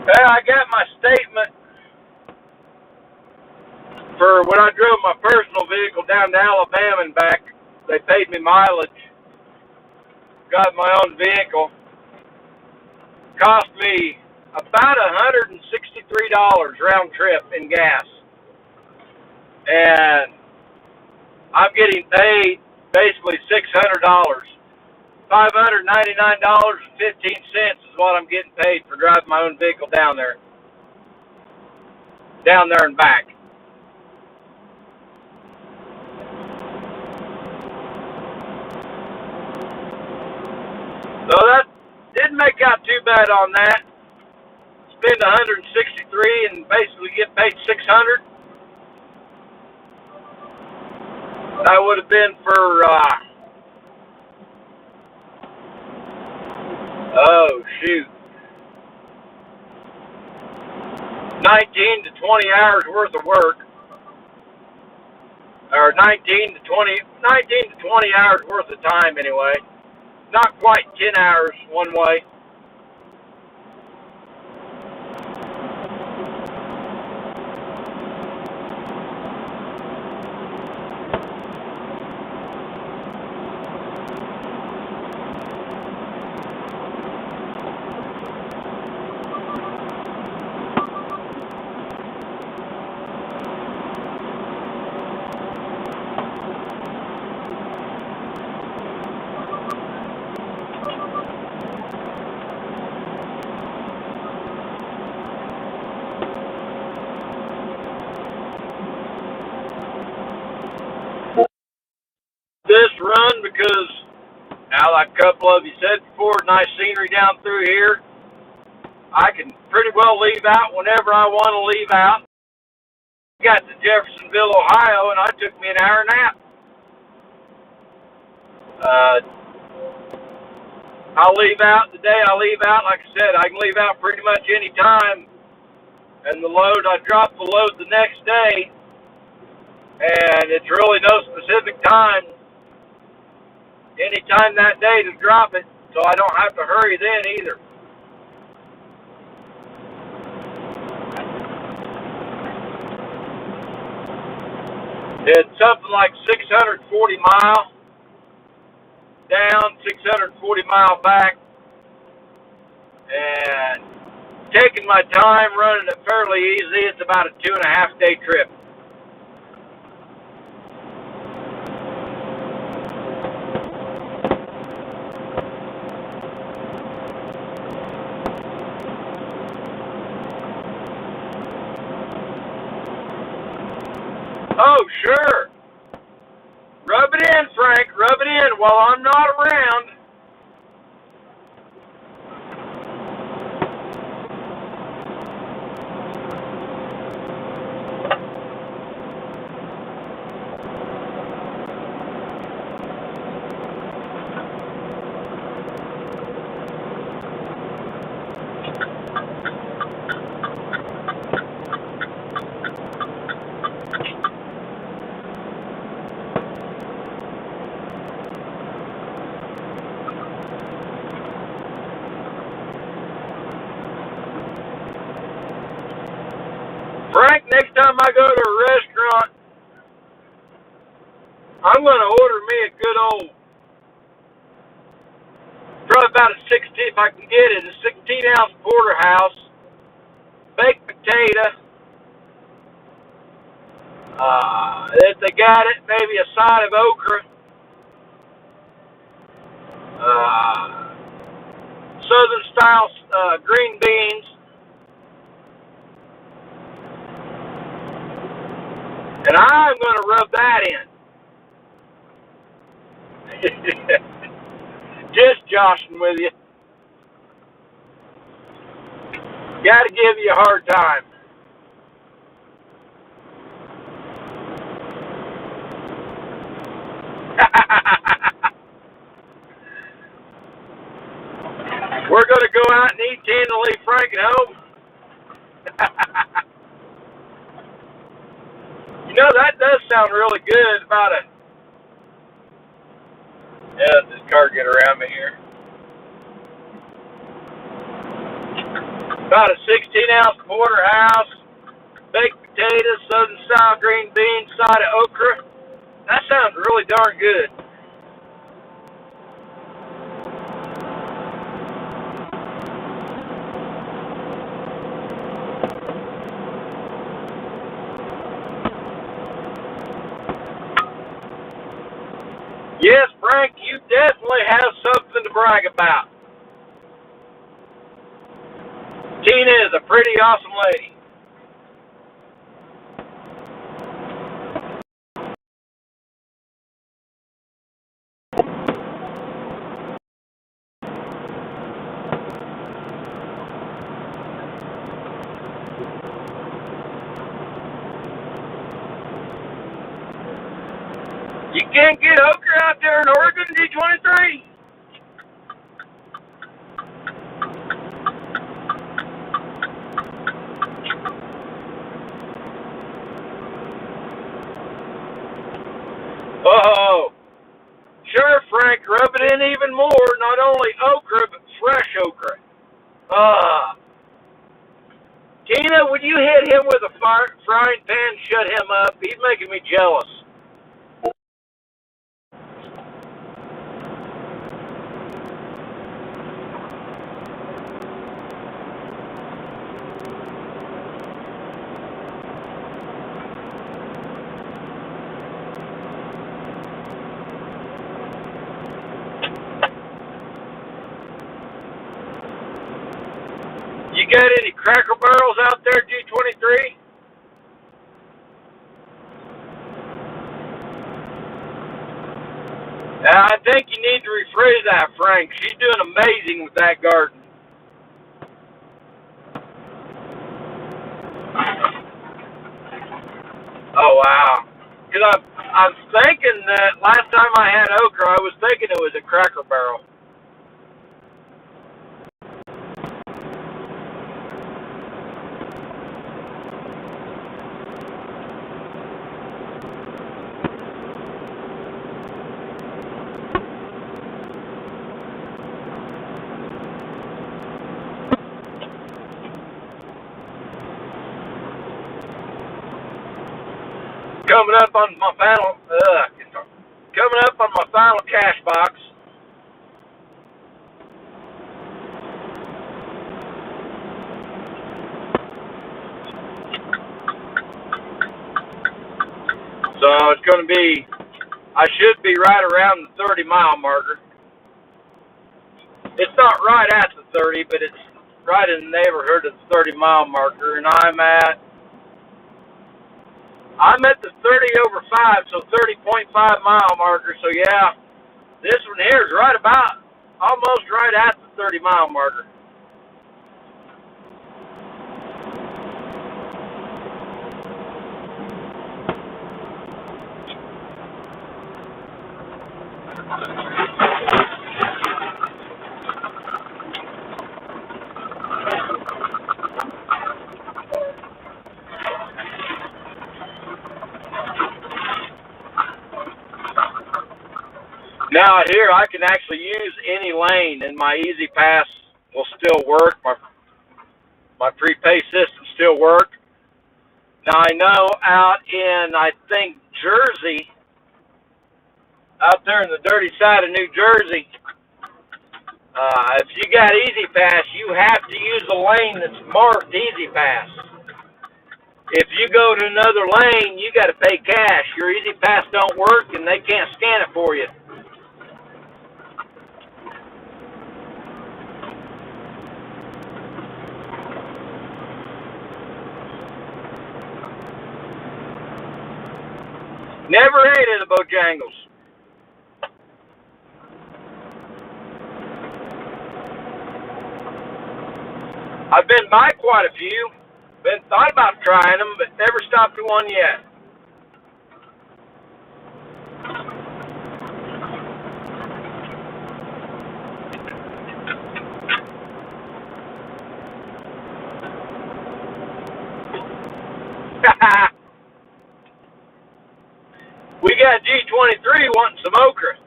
Well, I got my statement for when I drove my personal vehicle down to Alabama and back. They paid me mileage. Got my own vehicle. Cost me about $163 round trip in gas. And I'm getting paid basically $600. $599.15 is what I'm getting paid for driving my own vehicle down there and back. So that didn't make out too bad on that. Spend $163 and basically get paid $600. That would have been for oh shoot, 19 to 20 hours worth of work, or 19 to 20 hours worth of time anyway. Not quite 10 hours one way. This run because, now like a couple of you said before, nice scenery down through here. I can pretty well leave out whenever I want to leave out. Got to Jeffersonville, Ohio, and I took me an hour nap. I'll leave out the day I leave out. Like I said, I can leave out pretty much any time. And I drop the load the next day. And it's really no specific time. Any time that day to drop it, so I don't have to hurry then either. It's something like 640 mile down, 640 mile back, and taking my time, running it fairly easy. It's about a 2.5 day trip. Oh, sure. Rub it in, Frank. Rub it in while I'm not around. Frank, next time I go to a restaurant, I'm going to order me a good old, probably about a 16, if I can get it, a 16-ounce porterhouse, baked potato, If they got it, maybe a side of okra, southern style green beans, and I'm going to rub that in. Just joshing with you. Got to give you a hard time. We're going to go out and eat 10 and leave Frank at home. You know, that does sound really good. This car get around me here. About a 16-ounce porterhouse, baked potatoes, southern style green beans, side of okra. That sounds really darn good. Yes, Frank, you definitely have something to brag about. Tina is a pretty awesome lady. You can't get okra out there in Oregon, D23. Oh, sure, Frank, rub it in even more. Not only okra, but fresh okra. Tina, would you hit him with a frying pan, shut him up? He's making me jealous. You got any Cracker Barrels out there, G23? I think you need to rephrase that, Frank. She's doing amazing with that garden. Oh, wow. Because I'm thinking that last time I had okra, I was thinking it was a Cracker Barrel. Coming up on my final cash box. So it's going to be, I should be right around the 30-mile marker. It's not right at the 30, but it's right in the neighborhood of the 30-mile marker, and I'm at the 30/5, so 30.5-mile marker. So yeah, this one here is right about, almost right at the 30-mile marker. Now here I can actually use any lane, and my Easy Pass will still work. My prepay system still work. Now I know out in, I think, Jersey, out there in the dirty side of New Jersey, if you got Easy Pass, you have to use a lane that's marked Easy Pass. If you go to another lane, you got to pay cash. Your Easy Pass don't work, and they can't scan it for you. Never hated the Bojangles. I've been by quite a few. Been thought about trying them, but never stopped at one yet. We got G23 wanting some okra.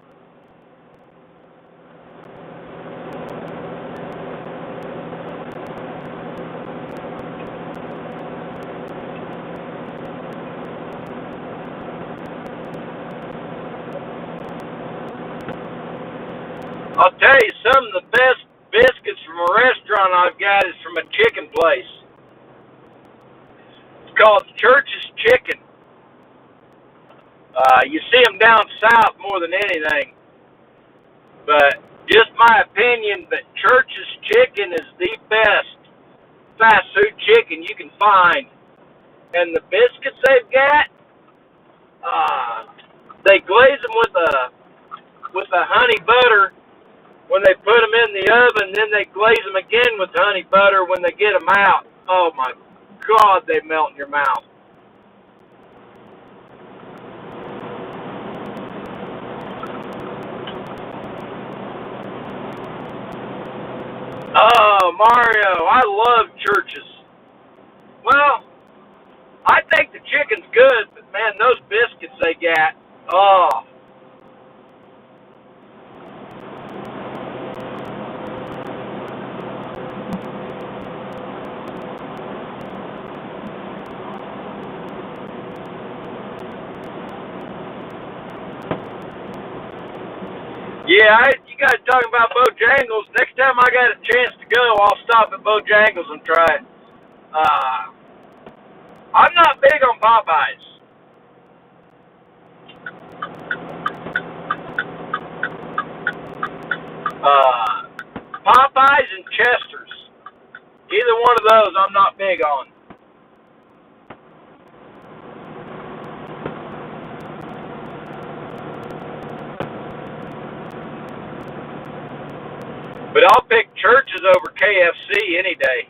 I'll tell you, some of the best biscuits from a restaurant I've got is from a chicken place. It's called Church's Chicken. You see them down south more than anything. But just my opinion, but Church's Chicken is the best fast food chicken you can find. And the biscuits they've got, they glaze them with a honey butter when they put them in the oven, then they glaze them again with honey butter when they get them out. Oh my God, they melt in your mouth. Oh, Mario, I love Church's. Well, I think the chicken's good, but man, those biscuits they got, oh. Yeah, you guys talking about Bojangles. Next time I got a chance to go, I'll stop at Bojangles and try it. I'm not big on Popeyes. Popeyes and Chester's. Either one of those I'm not big on. But I'll pick Church's over KFC any day.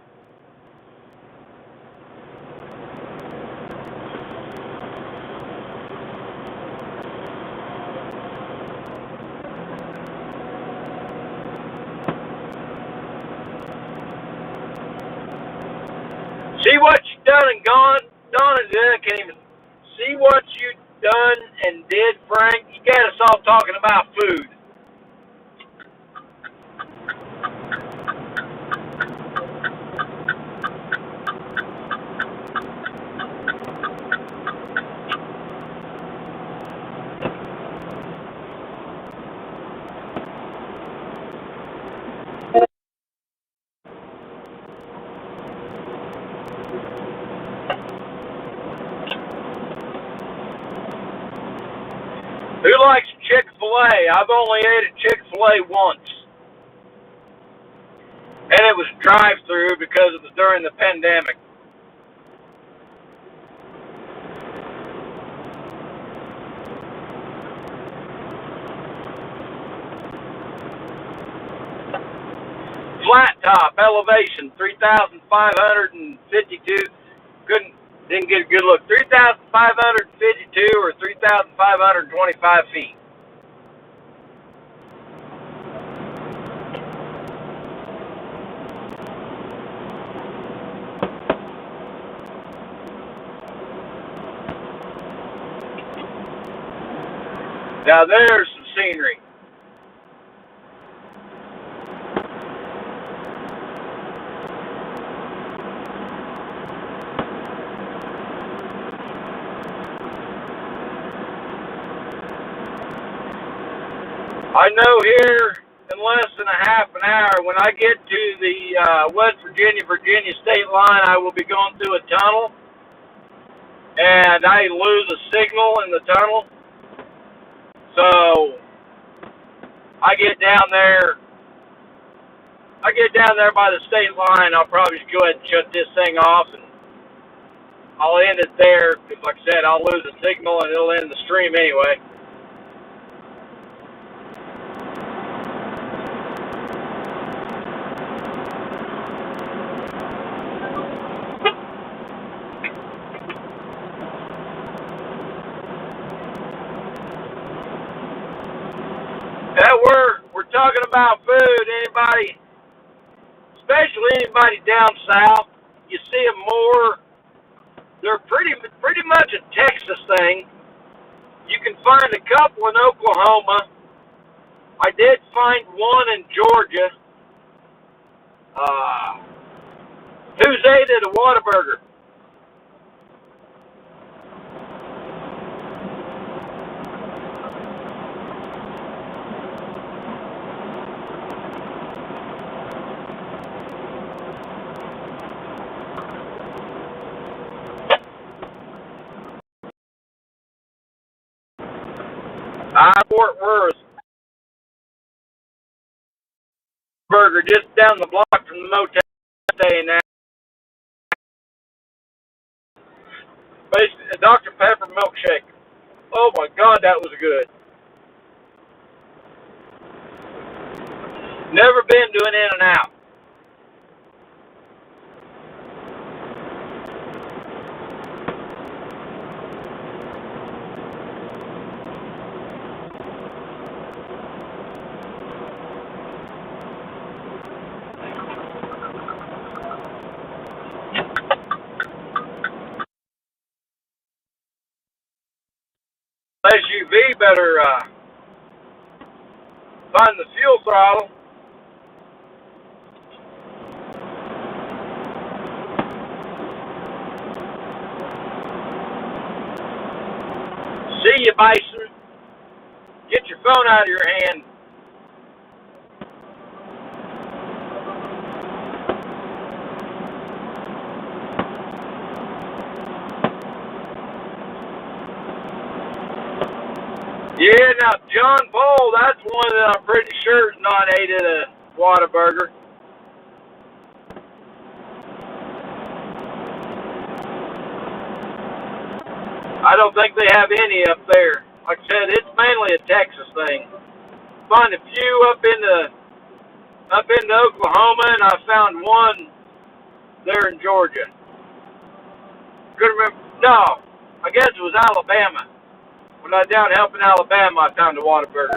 See what you done and gone, Donna. I can't even see what you done and did, Frank. You got us all talking about food. Who likes Chick-fil-A? I've only ate at Chick-fil-A once. And it was drive-through because it was during the pandemic. Flat top, elevation, 3,552. Didn't get a good look. 3,552 or 3,525 feet. Now there's some scenery. I know here in less than a half an hour, when I get to the West Virginia-Virginia state line, I will be going through a tunnel. and I lose a signal in the tunnel. So I get down there. I get down there by the state line. I'll probably just go ahead and shut this thing off, and I'll end it there. Because, like I said, I'll lose a signal, and it'll end the stream anyway. We're talking about food. Anybody, especially anybody down south, you see them more. They're pretty much a Texas thing. You can find a couple in Oklahoma. I did find one in Georgia. Who's ate at a Whataburger? Fort Worth Burger, just down the block from the motel I'm staying at. Basically, a Dr. Pepper milkshake. Oh my God, that was good. Never been to an In-N-Out. SUV better find the fuel throttle. See you, Bison. Get your phone out of your hand. Yeah, now John Paul, that's one that I'm pretty sure is not ate at a Whataburger. I don't think they have any up there. Like I said, it's mainly a Texas thing. Find a few up into Oklahoma, and I found one there in Georgia. Couldn't remember. No, I guess it was Alabama. When I was down helping Alabama, I found a Whataburger.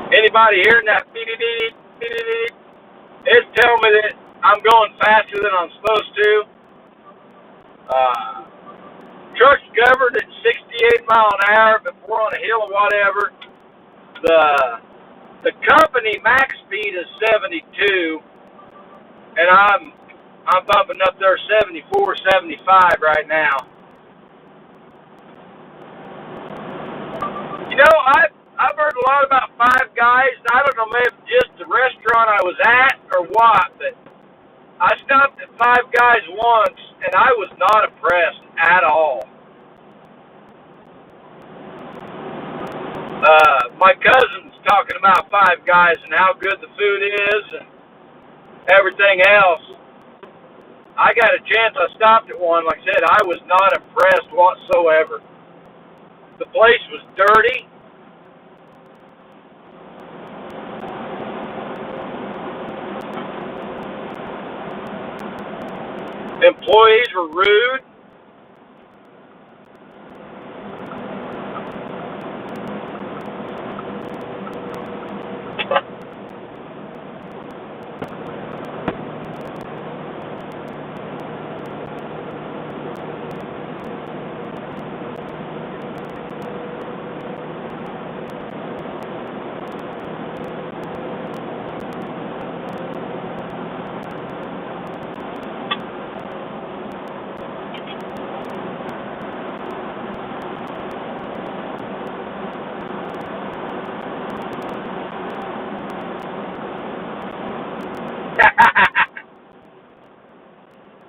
Anybody hearing that beep beep beep beep beep beep? It's telling me that I'm going faster than I'm supposed to. Truck's covered at 68 miles an hour, but we're on a hill or whatever. The company max speed is 72, and I'm bumping up there 74, 75 right now. You know, I've heard a lot about Five Guys. I don't know, maybe just the restaurant I was at or what, but I stopped at Five Guys once, and I was not impressed at all. My cousin's talking about Five Guys and how good the food is and everything else. I got a chance. I stopped at one. Like I said, I was not impressed whatsoever. The place was dirty. Employees were rude.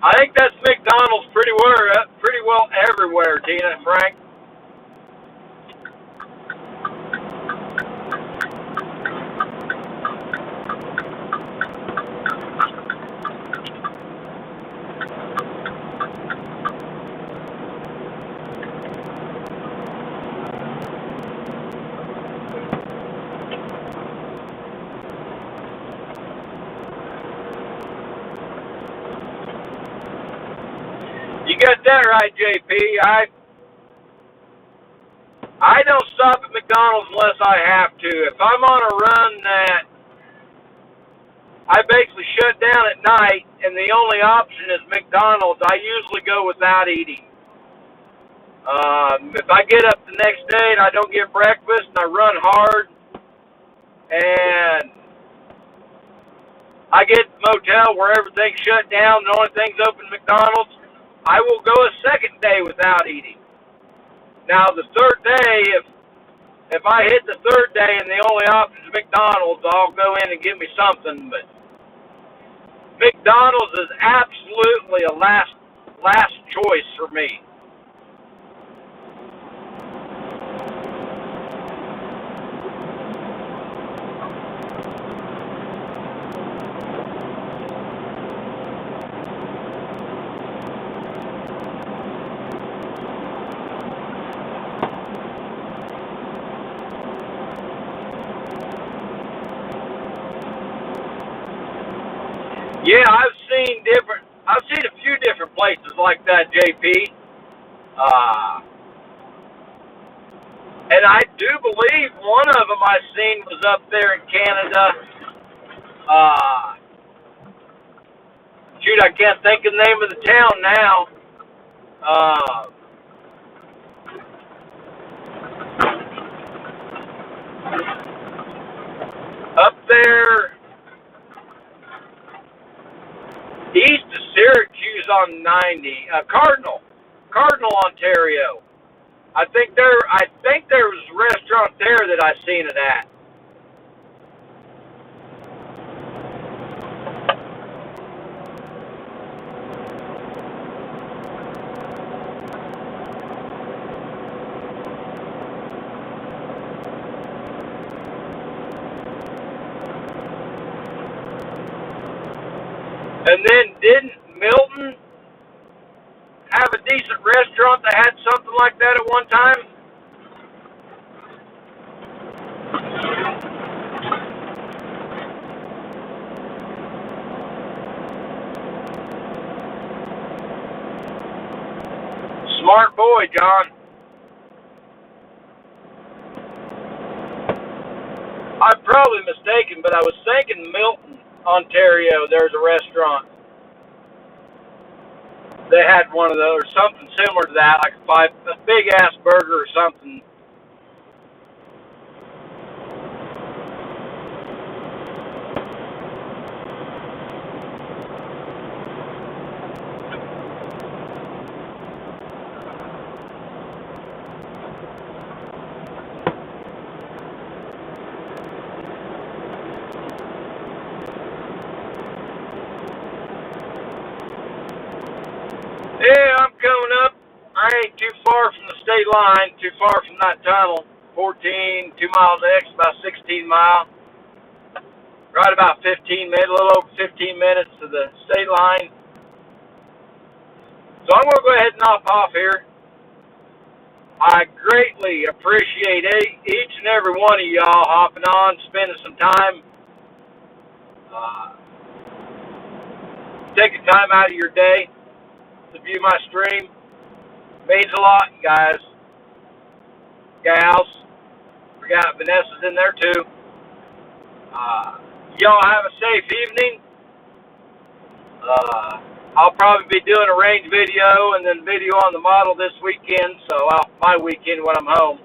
I think that's McDonald's pretty well everywhere, Tina and Frank. You got that right, JP. I don't stop at McDonald's unless I have to. If I'm on a run that I basically shut down at night and the only option is McDonald's, I usually go without eating. If I get up the next day and I don't get breakfast and I run hard and I get to the motel where everything's shut down, the only thing's open McDonald's, I will go a second day without eating. Now the third day, if I hit the third day and the only option is McDonald's, I'll go in and get me something. But McDonald's is absolutely a last choice for me. Yeah, I've seen a few different places like that, JP. And I do believe one of them I seen was up there in Canada. Shoot, I can't think of the name of the town now. Up there east of Syracuse on 90, Cardinal, Ontario. I think there was a restaurant there that I seen it at. And then didn't Milton have a decent restaurant that had something like that at one time? Smart boy, John. I'm probably mistaken, but I was thinking Milton, Ontario, there's a restaurant. They had one of those, or something similar to that, like a big ass burger or something. Yeah, I'm coming up. I ain't too far from the state line, too far from that tunnel. 14, 2 miles X, about 16 miles. Right about 15 minutes, a little over 15 minutes to the state line. So I'm going to go ahead and knock off here. I greatly appreciate each and every one of y'all hopping on, spending some time. Taking time out of your day to view my stream. Means a lot, guys, gals. Forgot Vanessa's in there too. Y'all have a safe evening. I'll probably be doing a range video and then video on the model this weekend, so my weekend when I'm home.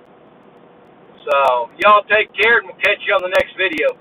So y'all take care and we'll catch you on the next video.